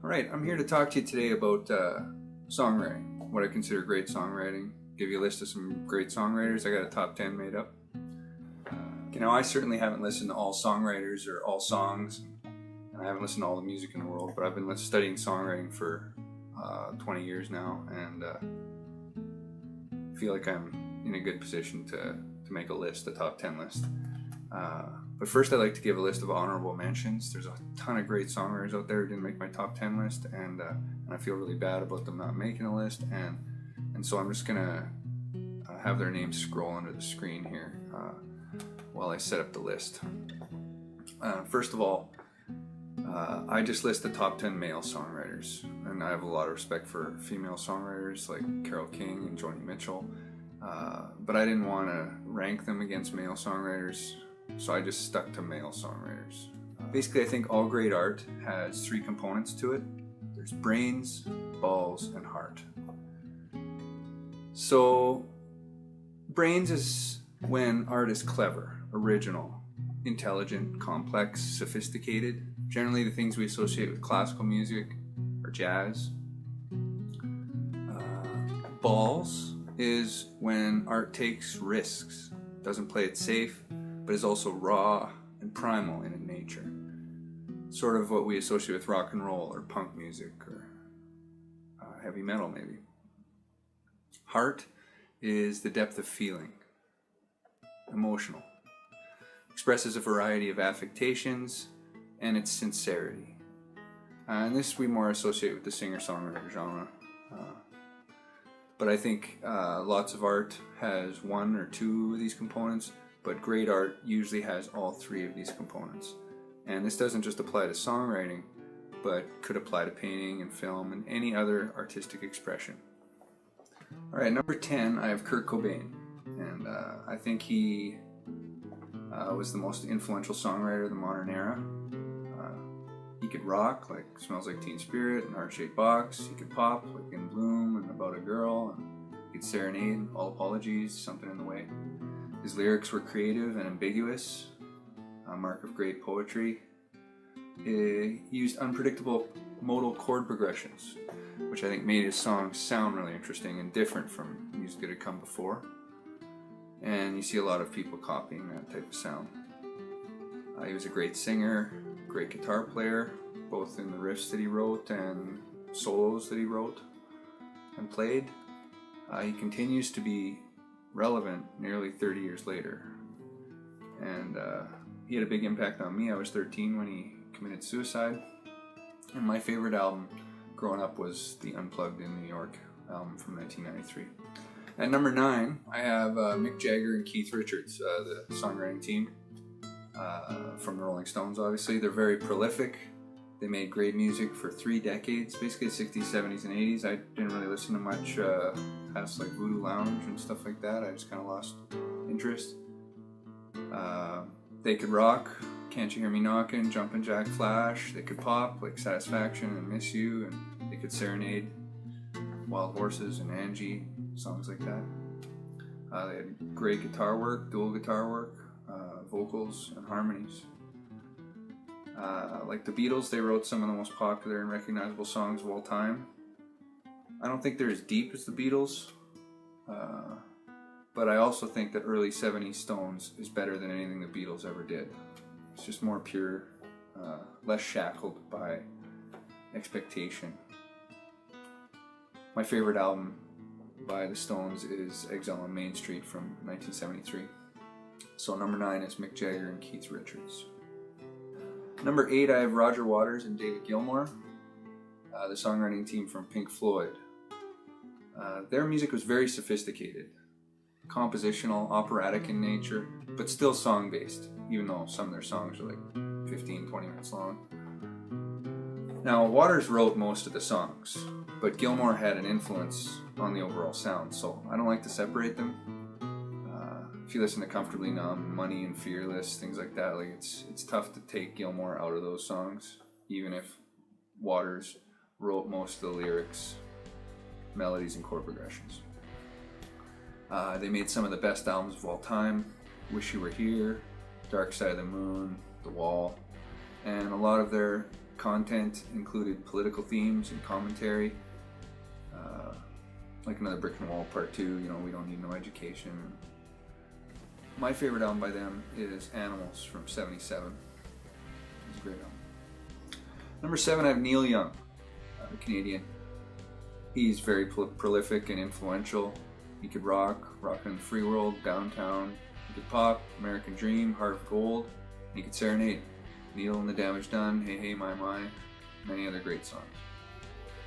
All right, I'm here to talk to you today about songwriting, what I consider great songwriting. Give you a list of some great songwriters. I got a top 10 made up. I certainly haven't listened to all songwriters or all songs, and I haven't listened to all the music in the world, but I've been studying songwriting for 20 years now, and feel like I'm in a good position to make a list, a top 10 list. But first, I'd like to give a list of honorable mentions. There's a ton of great songwriters out there who didn't make my top 10 list, and I feel really bad about them not making a list, and so I'm just gonna have their names scroll under the screen here while I set up the list. First of all, I just list the top 10 male songwriters, and I have a lot of respect for female songwriters like Carole King and Joni Mitchell, but I didn't want to rank them against male songwriters, so I just stuck to male songwriters. Basically, I think all great art has three components to it. There's brains, balls, and heart. So, brains is when art is clever, original, intelligent, complex, sophisticated. Generally, the things we associate with classical music or jazz. Balls is when art takes risks, doesn't play it safe, but is also raw and primal in its nature. Sort of what we associate with rock and roll or punk music or heavy metal maybe. Heart is the depth of feeling, emotional. Expresses a variety of affectations and its sincerity. And this we more associate with the singer-songwriter genre. But I think lots of art has one or two of these components, but great art usually has all three of these components. And this doesn't just apply to songwriting, but could apply to painting and film and any other artistic expression. All right, number 10, I have Kurt Cobain. And I think he was the most influential songwriter of the modern era. He could rock, like Smells Like Teen Spirit and Heart Shaped Box. He could pop, like In Bloom and About a Girl. And he could serenade, All Apologies, Something in the Way. His lyrics were creative and ambiguous, a mark of great poetry. He used unpredictable modal chord progressions, which I think made his songs sound really interesting and different from music that had come before. And you see a lot of people copying that type of sound. He was a great singer, great guitar player, both in the riffs that he wrote and solos that he wrote and played. He continues to be relevant nearly 30 years later. And he had a big impact on me. I was 13 when he committed suicide. And my favorite album growing up was the Unplugged in New York album from 1993. At number 9, I have Mick Jagger and Keith Richards, the songwriting team from the Rolling Stones, obviously. They're very prolific. They made great music for 3 decades, basically the 60s, 70s, and 80s. I didn't really listen to much past like Voodoo Lounge and stuff like that. I just kind of lost interest. They could rock, Can't You Hear Me Knockin', Jumpin' Jack Flash. They could pop, like Satisfaction and Miss You, and they could serenade, Wild Horses and Angie, songs like that. They had great guitar work, dual guitar work, vocals and harmonies. Like the Beatles, they wrote some of the most popular and recognizable songs of all time. I don't think they're as deep as the Beatles, but I also think that early 70s Stones is better than anything the Beatles ever did. It's just more pure, less shackled by expectation. My favorite album by the Stones is Exile on Main Street from 1973. So number 9 is Mick Jagger and Keith Richards. Number 8, I have Roger Waters and David Gilmour, the songwriting team from Pink Floyd. Their music was very sophisticated, compositional, operatic in nature, but still song-based, even though some of their songs are like 15, 20 minutes long. Now, Waters wrote most of the songs, but Gilmour had an influence on the overall sound, so I don't like to separate them. If you listen to Comfortably Numb, Money and Fearless, things like that, like it's tough to take Gilmour out of those songs, even if Waters wrote most of the lyrics, melodies, and chord progressions. They made some of the best albums of all time: Wish You Were Here, Dark Side of the Moon, The Wall, and a lot of their content included political themes and commentary, like Another Brick in the Wall Part 2, you know, We Don't Need No Education. My favorite album by them is Animals from '77. It's a great album. Number 7, I have Neil Young, a Canadian. He's very prolific and influential. He could rock in the Free World, Downtown. He could pop, American Dream, Heart of Gold. He could serenade, Neil and the Damage Done, Hey Hey My My, many other great songs.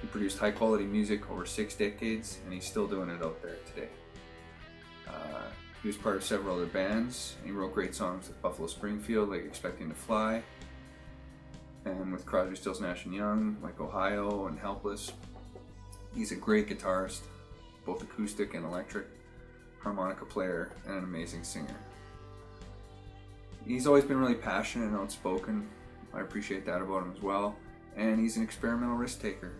He produced high quality music over 6 decades, and he's still doing it out there today. He was part of several other bands, and he wrote great songs with Buffalo Springfield, like Expecting to Fly, and with Crosby, Stills, Nash & Young, like Ohio and Helpless. He's a great guitarist, both acoustic and electric, harmonica player, and an amazing singer. He's always been really passionate and outspoken. I appreciate that about him as well. And he's an experimental risk taker.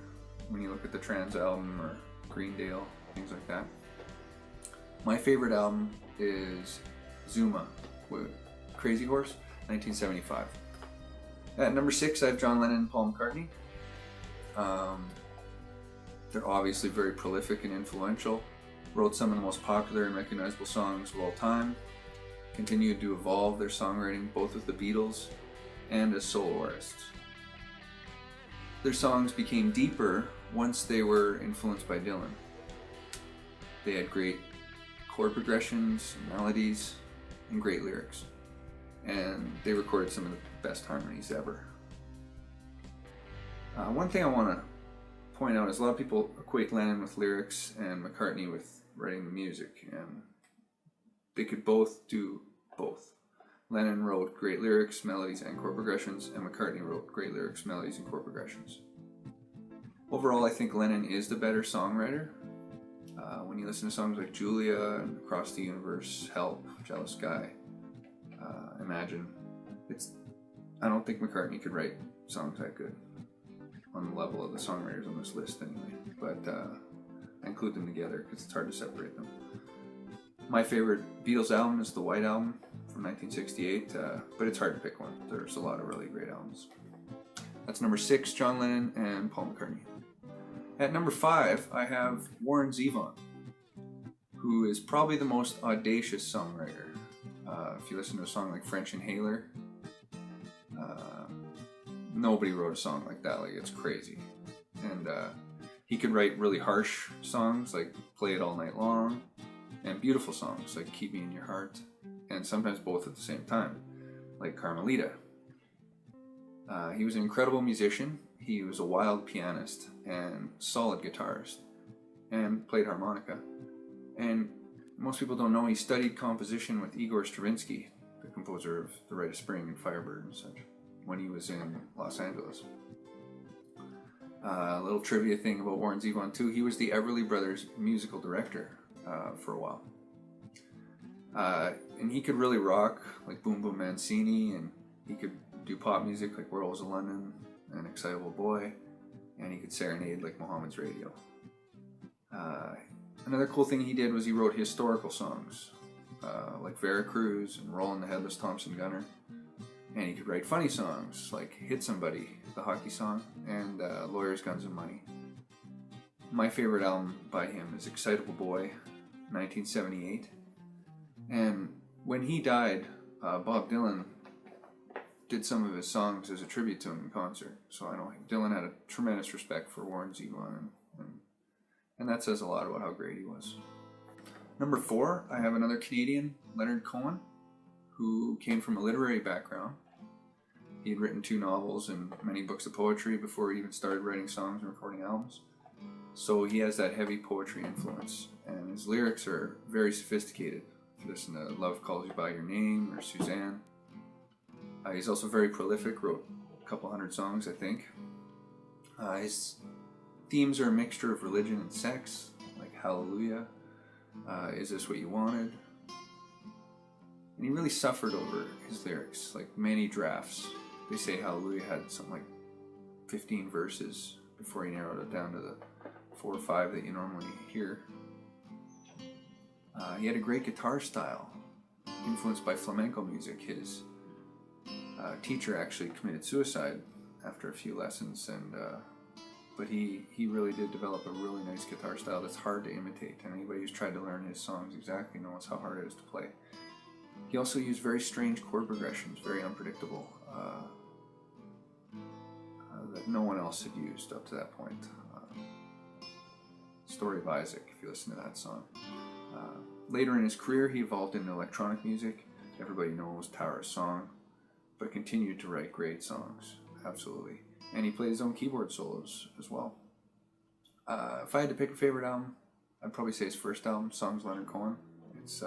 When you look at the Trans album or Greendale, things like that. My favorite album is Zuma with Crazy Horse, 1975. At number 6, I have John Lennon and Paul McCartney. They're obviously very prolific and influential. Wrote some of the most popular and recognizable songs of all time. Continued to evolve their songwriting both with the Beatles and as solo artists. Their songs became deeper once they were influenced by Dylan. They had great chord progressions, melodies, and great lyrics. And they recorded some of the best harmonies ever. One thing I want to point out is a lot of people equate Lennon with lyrics and McCartney with writing the music, and they could both do both. Lennon wrote great lyrics, melodies, and chord progressions, and McCartney wrote great lyrics, melodies, and chord progressions. Overall, I think Lennon is the better songwriter. When you listen to songs like Julia and Across the Universe, Help, Jealous Guy, Imagine, I don't think McCartney could write songs that good on the level of the songwriters on this list anyway, but I include them together because it's hard to separate them. My favorite Beatles album is the White Album from 1968, but it's hard to pick one. There's a lot of really great albums. That's number 6, John Lennon and Paul McCartney. At number 5, I have Warren Zevon, who is probably the most audacious songwriter. If you listen to a song like French Inhaler, nobody wrote a song like that. Like, it's crazy. And he could write really harsh songs like Play It All Night Long, and beautiful songs like Keep Me in Your Heart, and sometimes both at the same time, like Carmelita. He was an incredible musician. He was a wild pianist and solid guitarist, and played harmonica. And most people don't know he studied composition with Igor Stravinsky, the composer of The Rite of Spring and Firebird and such, when he was in Los Angeles. A little trivia thing about Warren Zevon too, he was the Everly Brothers musical director for a while. And he could really rock like Boom Boom Mancini, and he could do pop music like Where Was London and Excitable Boy, and he could serenade like Mohammed's Radio. Another cool thing he did was he wrote historical songs like Veracruz and Rollin' the Headless Thompson Gunner, and he could write funny songs like Hit Somebody, the hockey song, and Lawyers, Guns, and Money. My favorite album by him is Excitable Boy, 1978. And when he died, Bob Dylan did some of his songs as a tribute to him in concert. So I know Dylan had a tremendous respect for Warren Zevon, and that says a lot about how great he was. Number 4, I have another Canadian, Leonard Cohen, who came from a literary background. He had written 2 novels and many books of poetry before he even started writing songs and recording albums. So he has that heavy poetry influence, and his lyrics are very sophisticated. If you listen to Love Calls You By Your Name or Suzanne. He's also very prolific, wrote a couple hundred songs, I think. His themes are a mixture of religion and sex, like Hallelujah, Is This What You Wanted? And he really suffered over his lyrics, like many drafts. They say Hallelujah had something like 15 verses before he narrowed it down to the 4 or 5 that you normally hear. He had a great guitar style, influenced by flamenco music. His teacher actually committed suicide after a few lessons, and but he really did develop a really nice guitar style that's hard to imitate, and anybody who's tried to learn his songs exactly knows how hard it is to play. He also used very strange chord progressions, very unpredictable, that no one else had used up to that point. Story of Isaac, if you listen to that song. Later in his career, he evolved into electronic music. Everybody knows Tower of Song, but continued to write great songs, absolutely. And he played his own keyboard solos as well. If I had to pick a favorite album, I'd probably say his first album, Songs Leonard Cohen. It's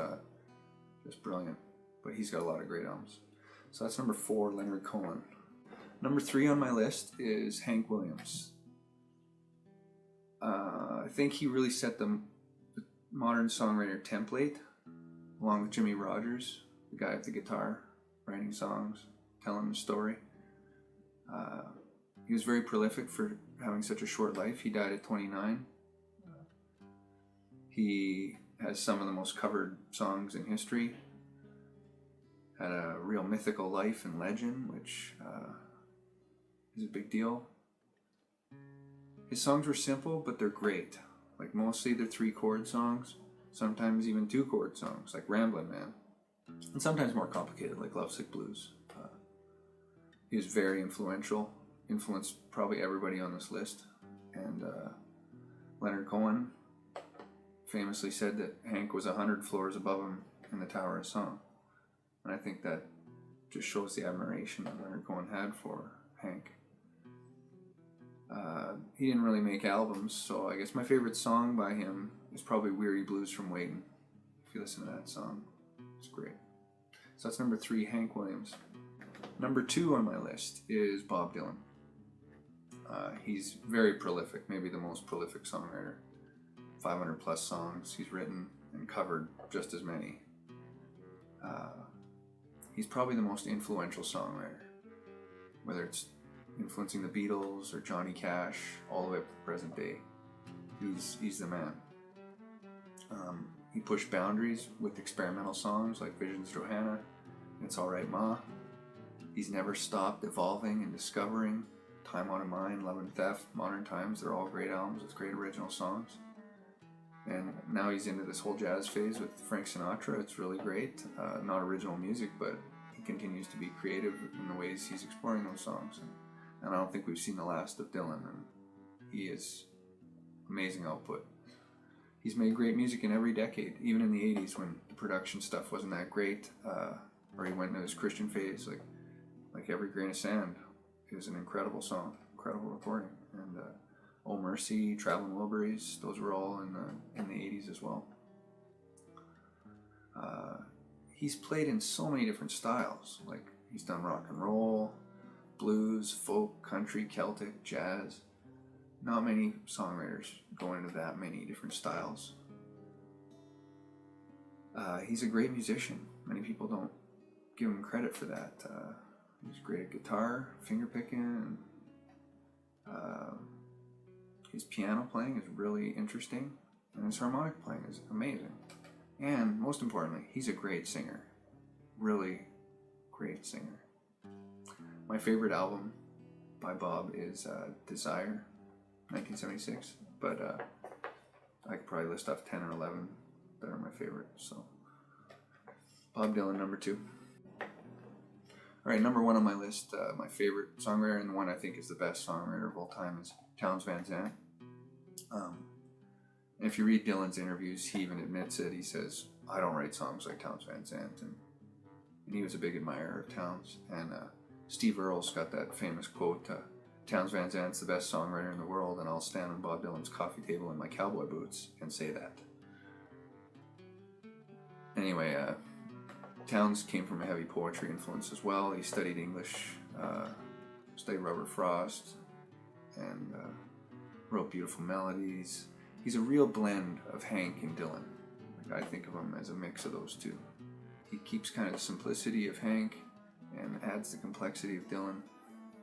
just brilliant, but he's got a lot of great albums. So that's number 4, Leonard Cohen. Number 3 on my list is Hank Williams. I think he really set the modern songwriter template, along with Jimmy Rogers, the guy with the guitar, writing songs, telling the story. He was very prolific for having such a short life. He died at 29. He has some of the most covered songs in history. Had a real mythical life and legend, which is a big deal. His songs were simple, but they're great. Like mostly they're 3-chord songs, sometimes even 2-chord songs, like Ramblin' Man. And sometimes more complicated, like Lovesick Blues. He was very influential, influenced probably everybody on this list. And Leonard Cohen famously said that Hank was 100 floors above him in the Tower of Song. And I think that just shows the admiration that Leonard Cohen had for Hank. He didn't really make albums, so I guess my favorite song by him is probably Weary Blues from Waiting. If you listen to that song, it's great. So that's number 3, Hank Williams. Number 2 on my list is Bob Dylan. He's very prolific, maybe the most prolific songwriter. 500 plus songs he's written and covered just as many. He's probably the most influential songwriter, whether it's influencing the Beatles or Johnny Cash, all the way up to the present day. He's the man. He pushed boundaries with experimental songs like Visions Johanna, It's Alright Ma. He's never stopped evolving and discovering. Time Out of Mind, Love and Theft, Modern Times, they're all great albums with great original songs. And now he's into this whole jazz phase with Frank Sinatra. It's really great. Not original music, but he continues to be creative in the ways he's exploring those songs. And I don't think we've seen the last of Dylan, and he is amazing output. He's made great music in every decade, even in the 80s when the production stuff wasn't that great, or he went into his Christian phase, like Every Grain of Sand is an incredible song, incredible recording. And Oh Mercy, Traveling Wilburys, those were all in the 80s as well. He's played in so many different styles, like he's done rock and roll, blues, folk, country, Celtic, jazz. Not many songwriters go into that many different styles. He's a great musician. Many people don't give him credit for that. He's great at guitar, finger picking, and his piano playing is really interesting, and his harmonic playing is amazing. And most importantly, he's a great singer. Really great singer. My favorite album by Bob is Desire, 1976, but I could probably list off 10 or 11 that are my favorite. So Bob Dylan, number 2. All right, number 1 on my list, my favorite songwriter, and the one I think is the best songwriter of all time, is Townes Van Zandt. And if you read Dylan's interviews, he even admits it. He says, I don't write songs like Townes Van Zandt. And he was a big admirer of Townes. And Steve Earle's got that famous quote, Townes Van Zandt's the best songwriter in the world, and I'll stand on Bob Dylan's coffee table in my cowboy boots and say that. Anyway, Townes came from a heavy poetry influence as well. He studied English, studied Robert Frost, and wrote beautiful melodies. He's a real blend of Hank and Dylan. Like, I think of him as a mix of those two. He keeps kind of the simplicity of Hank and adds the complexity of Dylan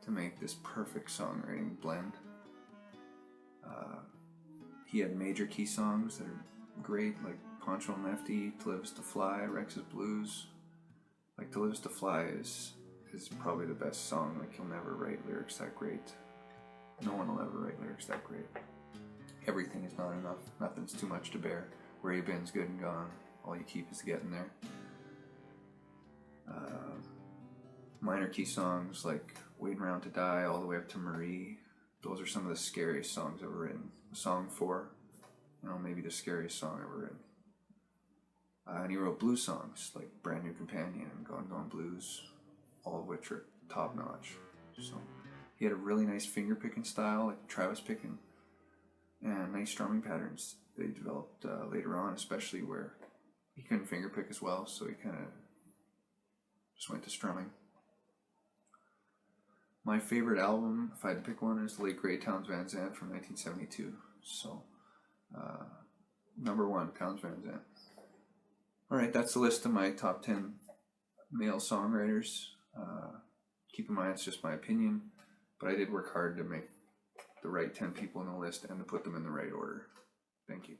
to make this perfect songwriting blend. He had major key songs that are great, like Poncho and Lefty, To Live Is To Fly, Rex's Blues. Like To Live Is To Fly is is probably the best song. Like, he'll never write lyrics that great. No one will ever write lyrics that great. Everything is not enough. Nothing's too much to bear. Where you been's good and gone. All you keep is getting there. Minor key songs like Waiting Around to Die all the way up to Marie. Those are some of the scariest songs ever written. Song 4, maybe the scariest song ever written. And he wrote blues songs like Brand New Companion and Gone Gone Blues, all of which are top notch. So he had a really nice finger picking style, like Travis picking, and nice strumming patterns they developed later on, especially where he couldn't finger pick as well, so he kind of just went to strumming. My favorite album, if I had to pick one, is the late great Townes Van Zandt from 1972. So, number 1, Townes Van Zandt. Alright, that's the list of my top 10 male songwriters. Keep in mind, it's just my opinion, but I did work hard to make the right 10 people in the list and to put them in the right order. Thank you.